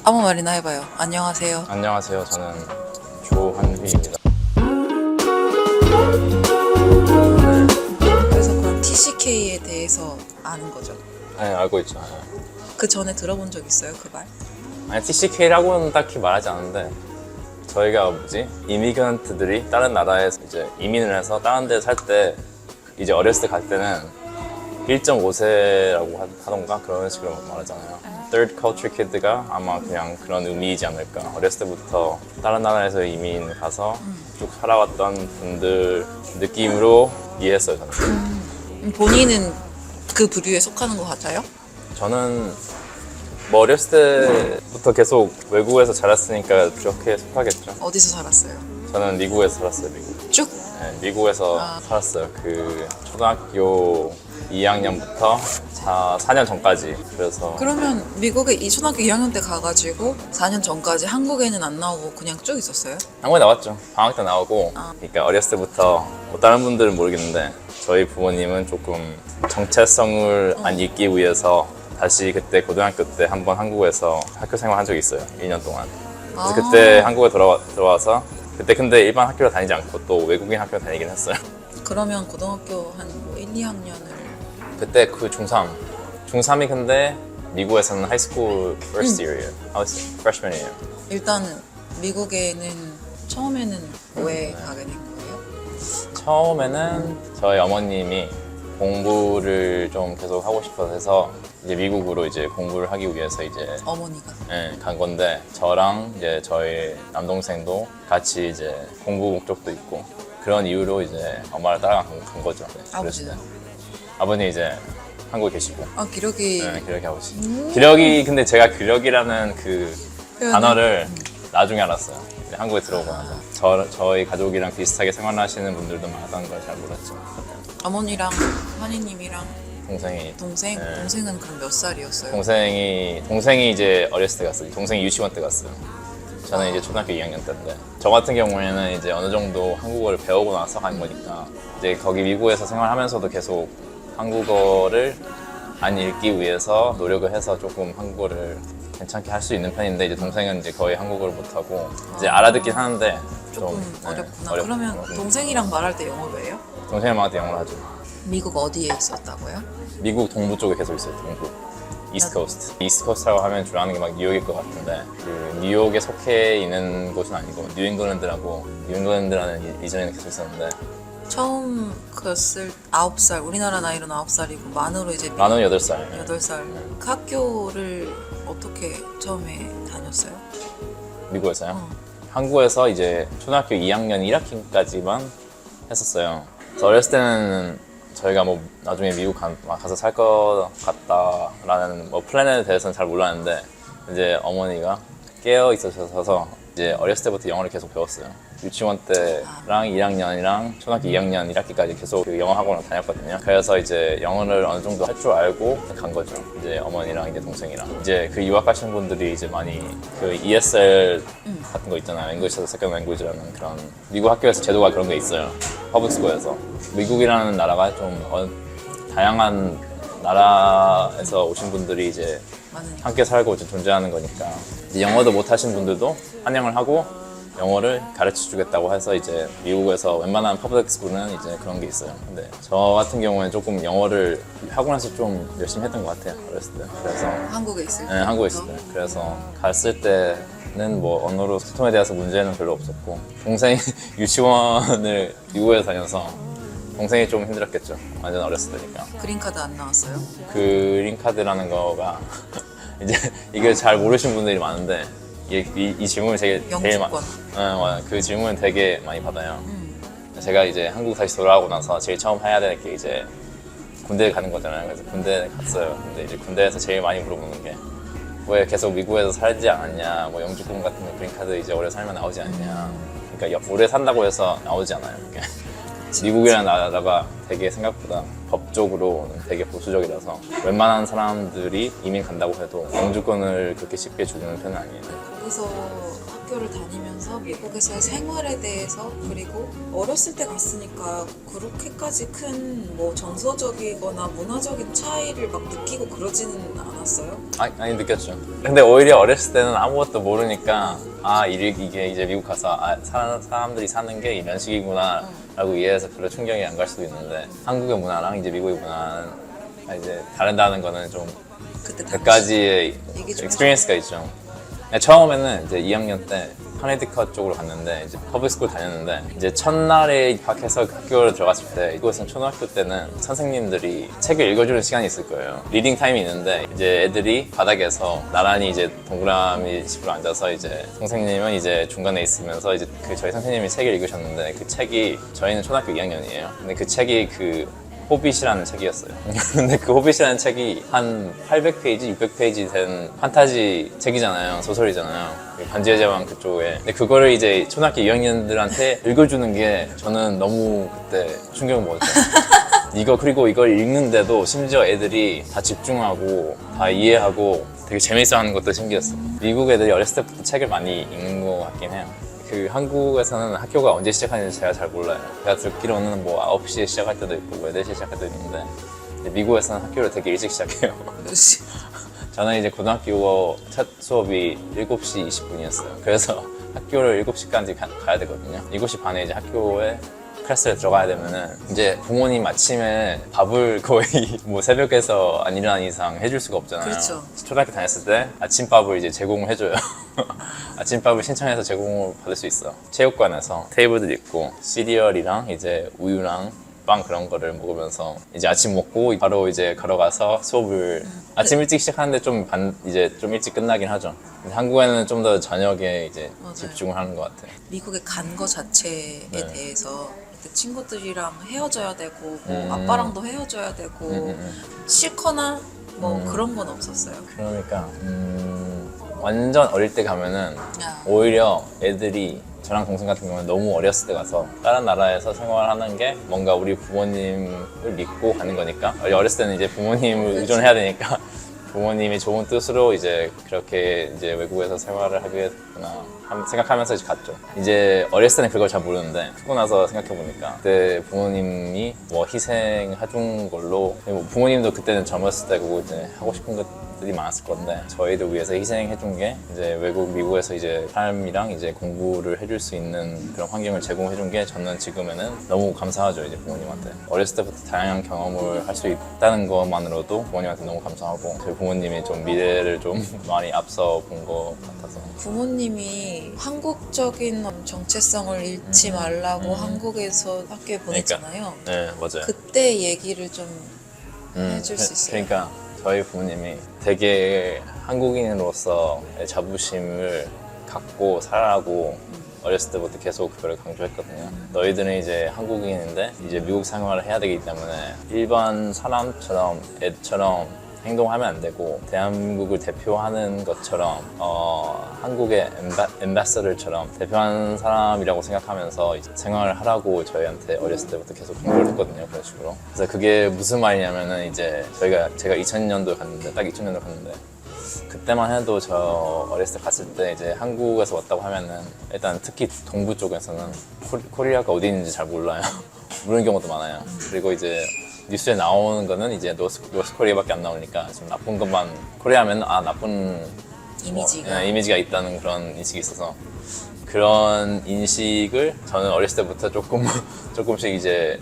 아무 말이나 해봐요. 안녕하세요. 안녕하세요. 저는 조한휘입니다. 그래서 그럼 TCK에 대해서 아는 거죠? 네, 알고 있죠. 네. 그 전에 들어본 적 있어요, 그 말? 아니, TCK라고는 딱히 말하지 않는데 저희가 이미그런트들이 다른 나라에서 이제 이민을 해서 다른 데 살 때 이제 어렸을 때 갈 때는 1.5세라고 하던가 그런 식으로 말하잖아요. Third culture kid가 아마 그냥 그런 의미이지 않을까. 어렸을 때부터 다른 나라에서 이민 가서 쭉 살아왔던 분들 느낌으로 이해했어요, 저는. 본인은 그 부류에 속하는 것 같아요? 저는 뭐 어렸을 때부터 계속 외국에서 자랐으니까 그렇게 속하겠죠. 어디서 살았어요? 저는 미국에서 살았어요, 미국. 쭉? 네, 미국에서 살았어요. 그 초등학교 2학년부터 4년 전까지. 그래서 그러면 미국에 이 초등학교 2학년 때 가가지고 4년 전까지 한국에는 안 나오고 그냥 쭉 있었어요? 한국에 나왔죠. 방학 때 나오고. 그러니까 어렸을 때부터 뭐 다른 분들은 모르겠는데 저희 부모님은 조금 정체성을 안 잊기 위해서 다시 그때 고등학교 때 한번 한국에서 학교 생활 한 적이 있어요. 1년 동안. 그래서 그때 한국에 들어와서 그때 근데 일반 학교를 다니지 않고 또 외국인 학교를 다니긴 했어요. 그러면 고등학교 한 1, 2학년을 그때 그 중3. 중3이 근데 미국에서는 하이스쿨 first year이에요. freshman year. 일단은 미국에는 처음에는 왜 가게 된 거예요? 처음에는 저희 어머님이 공부를 좀 계속 하고 싶어서 해서 이제 미국으로 이제 공부를 하기 위해서 이제 어머니가 간 건데 저랑 이제 저희 남동생도 같이 이제 공부 목적도 있고 그런 이유로 이제 엄마를 따라간 거죠. 네, 아버지는? 그랬을 때. 아버님 이제 한국에 계시고 기력이 네, 기력이 아버지. 기력이 근데 제가 기력이라는 그 표현을? 단어를 나중에 알았어요. 이제 한국에 들어오고 나서 저희 가족이랑 비슷하게 생활하시는 분들도 많았다는 걸 잘 몰랐죠. 어머니랑 환희님이랑 동생이 동생? 네. 동생은 그럼 몇 살이었어요? 동생이 이제 어렸을 때 갔어요. 동생이 유치원 때 갔어요. 저는 이제 초등학교 2학년 때인데 저 같은 경우에는 이제 어느 정도 한국어를 배우고 나서 간 거니까 이제 거기 미국에서 생활하면서도 계속 한국어를 안 읽기 위해서 노력을 해서 조금 한국어를 괜찮게 할 수 있는 편인데 이제 동생은 이제 거의 한국어를 못하고 이제 알아듣긴 하는데 조금 좀 어렵구나. 어렵고. 그러면 동생이랑 말할 때 영어로 해요? 동생한테 영어를 하죠. 미국 어디에 있었다고요? 미국 동부 쪽에 계속 있어요. 동부. 이스트 코스트. 이스트 코스트라고 하면 주로 하는 게 막 뉴욕일 것 같은데 그 뉴욕에 속해 있는 곳은 아니고 뉴잉글랜드라는 이전에는 계속 있었는데 처음 갔을 9살, 우리나라 나이로는 9살이고 만으로 이제 만원 8살. 8살. 그 학교를 어떻게 처음에 다녔어요? 미국에서요. 한국에서 이제 초등학교 2학년 1학기까지만 했었어요. 그래서 어렸을 때는 저희가 뭐 나중에 미국 가서 살 것 같다라는 뭐 플랜에 대해서는 잘 몰랐는데 이제 어머니가 깨어 있으셔서 이제 어렸을 때부터 영어를 계속 배웠어요. 유치원 때랑 1학년이랑 초등학교 2학년 1학기까지 계속 그 영어 학원을 다녔거든요. 그래서 이제 영어를 어느 정도 할 줄 알고 간 거죠. 이제 어머니랑 이제 동생이랑. 이제 그 유학 가신 분들이 이제 많이 그 ESL 같은 거 있잖아요. English as a Second Language라는 그런 미국 학교에서 제도가 그런 게 있어요. 퍼블릭 스쿨에서. 미국이라는 나라가 좀 다양한 나라에서 오신 분들이 이제 많으니까. 함께 살고 이제 존재하는 거니까 이제 영어도 못 하신 분들도 환영을 하고 영어를 가르쳐 주겠다고 해서 이제 미국에서 웬만한 퍼블릭 스쿨은 이제 그런 게 있어요. 근데 저 같은 경우에는 조금 영어를 학원에서 좀 열심히 했던 것 같아요. 어렸을 때. 그래서 한국에 있을 때? 네, 한국에 있을 때. 그래서 갔을 때는 뭐 언어로 소통에 대해서 문제는 별로 없었고 동생이 유치원을 미국에서 다녀서 동생이 좀 힘들었겠죠. 완전 어렸을 때니까. 그린카드 안 나왔어요? 그린카드라는 거가 이제 이게 잘 모르시는 분들이 많은데 이 질문을 제일 영주권. 그 질문을 되게 많이 받아요. 제가 이제 한국 다시 돌아오고 나서 제일 처음 해야 될 게 이제 군대에 가는 거잖아요. 그래서 군대에 갔어요. 근데 이제 군대에서 제일 많이 물어보는 게 왜 계속 미국에서 살지 않았냐, 뭐 영주권 같은 거 그린카드 이제 오래 살면 나오지 않냐. 그러니까 오래 산다고 해서 나오지 않아요. 그게. 미국이라는 나라가 되게 생각보다 법적으로는 되게 보수적이라서 웬만한 사람들이 이민 간다고 해도 영주권을 그렇게 쉽게 주는 편은 아니에요. 거기서 학교를 다니면서 미국에서의 생활에 대해서, 그리고 어렸을 때 갔으니까 그렇게까지 큰 뭐 정서적이거나 문화적인 차이를 막 느끼고 그러지는 않았어요? 아니 느꼈죠. 근데 오히려 어렸을 때는 아무것도 모르니까 이게 이제 미국 가서 사람들이 사는 게 이런 식이구나 라고 이해해서 별로 충격이 안 갈 수도 있는데, 한국의 문화랑 이제 미국의 문화는 이제 다르다는 거는 좀 그때 몇 가지의 얘기 좀 익스피리언스가 있죠. 처음에는 이제 2학년 때 커네티컷 쪽으로 갔는데, 이제 퍼블릭스쿨 다녔는데, 이제 첫날에 입학해서 학교를 들어갔을 때, 이곳은 초등학교 때는 선생님들이 책을 읽어주는 시간이 있을 거예요. 리딩 타임이 있는데, 이제 애들이 바닥에서 나란히 이제 동그라미 식으로 앉아서, 이제 선생님은 이제 중간에 있으면서 이제 저희 선생님이 책을 읽으셨는데, 그 책이, 저희는 초등학교 2학년이에요. 근데 그 책이 호빗이라는 책이었어요. 근데 그 호빗이라는 책이 한 800페이지, 600페이지 된 판타지 책이잖아요. 소설이잖아요. 반지의 제왕 그쪽에. 근데 그거를 이제 초등학교 2학년들한테 읽어주는 게 저는 너무 그때 충격을 먹었죠. 그리고 이걸 읽는데도 심지어 애들이 다 집중하고 다 이해하고 되게 재밌어 하는 것도 신기했어. 미국 애들이 어렸을 때부터 책을 많이 읽는 것 같긴 해요. 한국에서는 학교가 언제 시작하는지 제가 잘 몰라요. 제가 듣기로는 뭐 9시에 시작할 때도 있고 8시에 시작할 때도 있는데, 미국에서는 학교를 되게 일찍 시작해요. 저는 이제 고등학교 첫 수업이 7시 20분이었어요. 그래서 학교를 7시까지 가야 되거든요. 7시 반에 이제 학교에 클래스를 들어가야 되면은, 이제 부모님 아침에 밥을 거의 뭐 새벽에서 안 일어난 이상 해줄 수가 없잖아요. 그렇죠. 초등학교 다녔을 때 아침밥을 이제 제공을 해줘요. 아침밥을 신청해서 제공을 받을 수 있어. 체육관에서 테이블들 있고 시리얼이랑 이제 우유랑 빵 그런 거를 먹으면서 이제 아침 먹고 바로 이제 걸어가서 수업을 아침 일찍 시작하는데 이제 좀 일찍 끝나긴 하죠. 근데 한국에는 좀 더 저녁에 이제 맞아요. 집중을 하는 것 같아요. 미국에 간 거 자체에 대해서 그때 친구들이랑 헤어져야 되고 뭐 아빠랑도 헤어져야 되고 싫거나 뭐 그런 건 없었어요. 그러니까 완전 어릴 때 가면은 야. 오히려 애들이, 저랑 동생 같은 경우는 너무 어렸을 때 가서 다른 나라에서 생활하는 게 뭔가 우리 부모님을 믿고 가는 거니까, 어렸을 때는 이제 부모님을 그치. 의존해야 되니까 부모님이 좋은 뜻으로 이제 그렇게 이제 외국에서 생활을 하겠구나 생각하면서 이제 갔죠. 이제 어렸을 때는 그걸 잘 모르는데 크고 나서 생각해보니까 그때 부모님이 뭐 희생해준 걸로, 뭐 부모님도 그때는 젊었을 때고 이제 하고 싶은 것들이 많았을 건데, 저희를 위해서 희생해준 게 이제 미국에서 이제 삶이랑 이제 공부를 해줄 수 있는 그런 환경을 제공해준 게, 저는 지금에는 너무 감사하죠. 이제 부모님한테 어렸을 때부터 다양한 경험을 할 수 있다는 것만으로도 부모님한테 너무 감사하고, 저희 부모님이 좀 미래를 좀 많이 앞서 본 것 같아서. 부모님이 한국적인 정체성을 잃지 말라고 한국에서 학교에 보냈잖아요. 네, 맞아요. 그때 얘기를 좀 해줄 수 있어요? 그러니까 저희 부모님이 되게 한국인으로서의 자부심을 갖고 살아라고 어렸을 때부터 계속 그걸 강조했거든요. 너희들은 이제 한국인인데 이제 미국 생활을 해야 되기 때문에 일반 사람처럼 애처럼 행동하면 안 되고, 대한민국을 대표하는 것처럼 한국의 엠바서더처럼 대표하는 사람이라고 생각하면서 생활을 하라고 저희한테 어렸을 때부터 계속 강조를 했거든요. 그런 식으로. 그래서 그게 무슨 말이냐면은, 이제 제가 2000년도에 갔는데, 딱 2000년도에 갔는데, 그때만 해도 저 어렸을 때 갔을 때 이제 한국에서 왔다고 하면은, 일단 특히 동부 쪽에서는 코리아가 어디 있는지 잘 몰라요. 모르는 경우도 많아요. 그리고 이제 뉴스에 나오는 거는 이제 노스코리아밖에 안 나오니까 좀 나쁜 것만, 코리아면 나쁜 이미지가 있다는 그런 인식이 있어서, 그런 인식을 저는 어렸을 때부터 조금씩 이제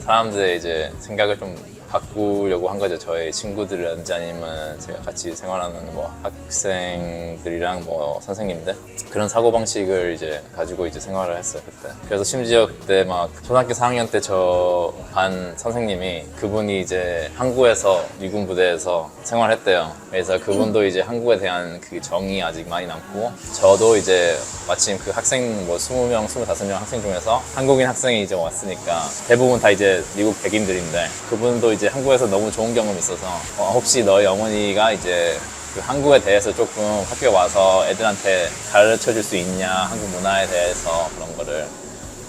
사람들의 이제 생각을 좀 바꾸려고 한 거죠. 저의 친구들이라든지 아니면 제가 같이 생활하는 뭐 학생들이랑 뭐 선생님들, 그런 사고방식을 이제 가지고 이제 생활을 했어요, 그때. 그래서 심지어 그때 막 초등학교 4학년 때 저 반 선생님이, 그분이 이제 항구에서 미군 부대에서 생활했대요. 그래서 그분도 이제 한국에 대한 그 정이 아직 많이 남고, 저도 이제 마침 그 학생 뭐 20명, 25명 학생 중에서 한국인 학생이 이제 왔으니까 대부분 다 이제 미국 백인들인데, 그분도 이제 한국에서 너무 좋은 경험이 있어서 혹시 너희 어머니가 이제 그 한국에 대해서 조금 학교에 와서 애들한테 가르쳐 줄 수 있냐, 한국 문화에 대해서 그런 거를.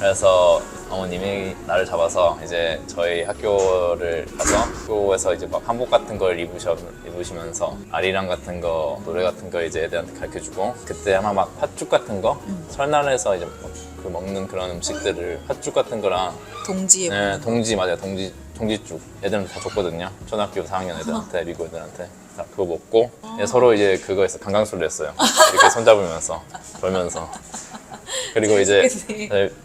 그래서 어머님이 나를 잡아서 이제 저희 학교를 가서 학교에서 이제 막 한복 같은 걸 입으시면서 아리랑 같은 거, 노래 같은 거 이제 애들한테 가르쳐주고, 그때 아마 막 팥죽 같은 거 설날에서 이제 그 먹는 그런 음식들을 팥죽 같은 거랑 동지에 네, 동지 맞아요. 동지죽 애들한테 다 줬거든요. 초등학교 4학년 애들한테, 미국 애들한테 다 그거 먹고 서로 이제 그거 해서 강강술을 했어요. 이렇게 손잡으면서 돌면서. 그리고 이제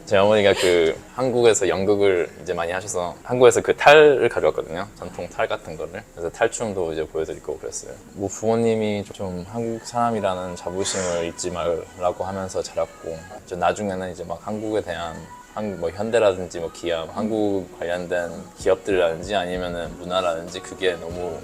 제 어머니가 그 한국에서 연극을 이제 많이 하셔서 한국에서 그 탈을 가져왔거든요. 전통 탈 같은 거를. 그래서 탈춤도 이제 보여드리고 그랬어요. 뭐 부모님이 좀 한국 사람이라는 자부심을 잊지 말라고 하면서 자랐고, 나중에는 이제 막 한국에 대한 뭐 현대라든지 뭐 기아, 한국 관련된 기업들이라든지 아니면은 문화라든지 그게 너무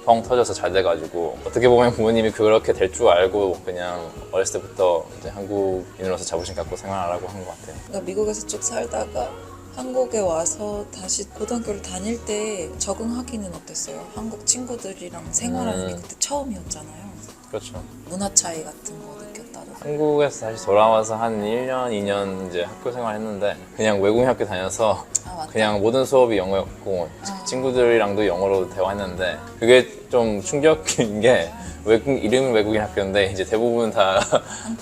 펑 터져서 잘 돼가지고, 어떻게 보면 부모님이 그렇게 될 줄 알고 그냥 어렸을 때부터 이제 한국인으로서 자부심 갖고 생활하라고 한 것 같아요. 그러니까 미국에서 쭉 살다가 한국에 와서 다시 고등학교를 다닐 때 적응하기는 어땠어요? 한국 친구들이랑 생활하는 게 그때 처음이었잖아요. 그렇죠. 문화 차이 같은 거 느꼈다던가. 한국에서 다시 돌아와서 한 1년, 2년 이제 학교 생활했는데 그냥 외국인 학교 다녀서 맞다. 그냥 모든 수업이 영어였고 친구들이랑도 영어로 대화했는데, 그게 좀 충격인 게 이름은 외국인 학교인데 이제 대부분 다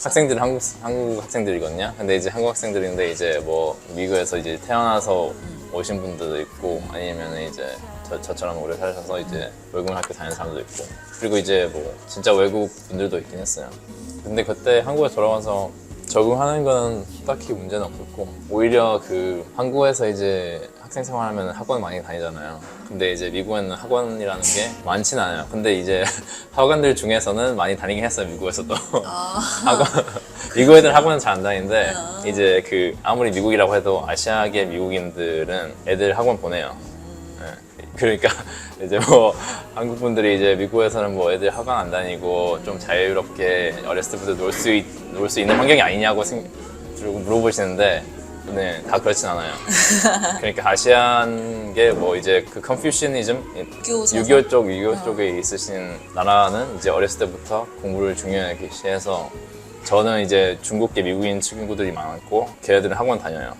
학생들은 한국 학생들이거든요. 근데 이제 한국 학생들인데 이제 뭐 미국에서 이제 태어나서 오신 분들도 있고, 아니면 이제 저처럼 오래 살셔서 이제 외국인 학교 다니는 사람도 있고, 그리고 이제 뭐 진짜 외국 분들도 있긴 했어요. 근데 그때 한국에 돌아와서 적응하는 건 딱히 문제는 없었고, 오히려 그 한국에서 이제 학생 생활하면 학원 많이 다니잖아요. 근데 이제 미국에는 학원이라는 게 많진 않아요. 근데 이제 학원들 중에서는 많이 다니긴 했어요, 미국에서도. 학원, 미국 애들 학원은 잘 안 다니는데 이제 그 아무리 미국이라고 해도 아시아계 미국인들은 애들 학원 보내요. 네. 그러니까 이제 뭐 한국 분들이 이제 미국에서는 뭐 애들 학원 안 다니고 좀 자유롭게 어렸을 때부터 놀 수 있는 환경이 아니냐고 물어보시는데, 네, 다 그렇진 않아요. 그러니까 아시안계 뭐 이제 그 컨퓨시니즘, 유교 쪽에 있으신 나라는 이제 어렸을 때부터 공부를 중요하게 해서, 저는 이제 중국계 미국인 친구들이 많았고 걔네들은 학원 다녀요.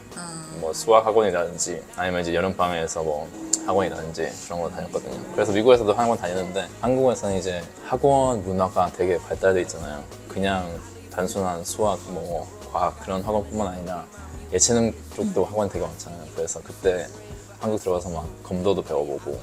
뭐 수학 학원이라든지 아니면 이제 여름방학에서 뭐 학원이라든지 그런 거 다녔거든요. 그래서 미국에서도 학원 다니는데, 한국에서는 이제 학원 문화가 되게 발달돼 있잖아요. 그냥 단순한 수학, 뭐 과학 그런 학원뿐만 아니라 예체능 쪽도 학원 되게 많잖아요. 그래서 그때 한국 들어가서 막 검도도 배워보고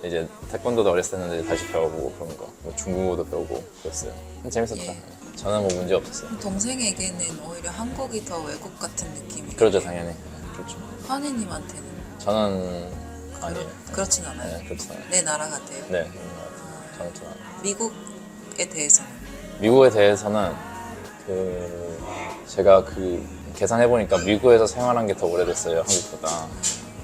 이제 태권도도 어렸을 때는 이제 다시 배워보고 그런 거, 뭐 중국어도 배우고 그랬어요. 재밌었죠. 예. 저는 뭐 문제 없었어요. 동생에게는 오히려 한국이 더 외국 같은 느낌이. 그렇죠, 당연히. 그렇죠. 환희님한테는 저는 아니에요. 그렇진 않아요. 네, 그렇죠. 내 나라 같아요. 네, 저는 좀 미국에 대해서는 미국에 대해서는 제가 계산해 보니까 미국에서 생활한 게 더 오래됐어요, 한국보다.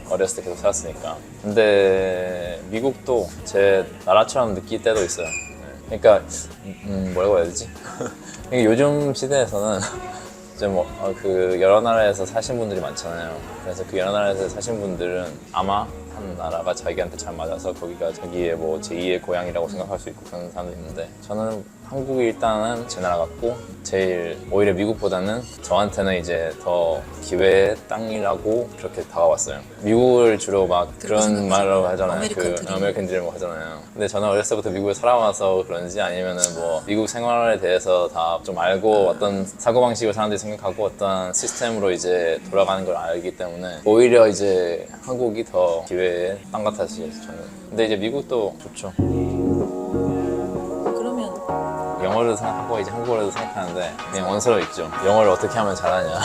어렸을 때 계속 살았으니까. 근데 미국도 제 나라처럼 느낄 때도 있어요. 네. 그러니까 뭐라고 해야 되지? 요즘 시대에서는 이제 뭐 여러 나라에서 사신 분들이 많잖아요. 그래서 그 여러 나라에서 사신 분들은 아마 한 나라가 자기한테 잘 맞아서 거기가 자기의 뭐 제2의 고향이라고 생각할 수 있고 그런 사람도 있는데, 저는 한국이 일단은 제 나라 같고, 제일 오히려 미국보다는 저한테는 이제 더 기회의 땅이라고 그렇게 다가왔어요. 미국을 주로 막 그런 말로 하잖아요. 아메리칸 드림 하잖아요. 근데 저는 어렸을 때부터 미국에 살아와서 그런지 아니면은 뭐 미국 생활에 대해서 다 좀 알고 어떤 사고방식을 사람들이 생각하고 어떤 시스템으로 이제 돌아가는 걸 알기 때문에 오히려 이제 한국이 더 기회의 땅 같았어요, 저는. 근데 이제 미국도 좋죠. 그러면 영어를 생각하고 이제 한국어를 생각하는데 그냥 원서로 있죠. 영어를 어떻게 하면 잘하냐.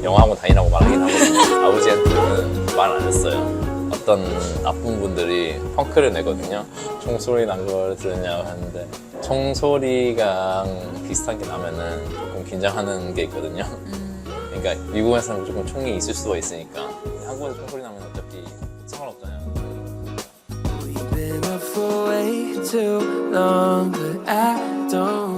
영어학원 다니라고 말하긴 하거든요. 아버지한테는 말 안 했어요. 어떤 나쁜 분들이 펑크를 내거든요. 총소리 난 걸 들으냐고 하는데, 총소리가 비슷한 게 나면은 조금 긴장하는 게 있거든요. 그러니까 미국에서는 무조건 총이 있을 수가 있으니까, 한국에서 총소리 나면 어차피 상관없잖아요. We've been up for way too long, but I don't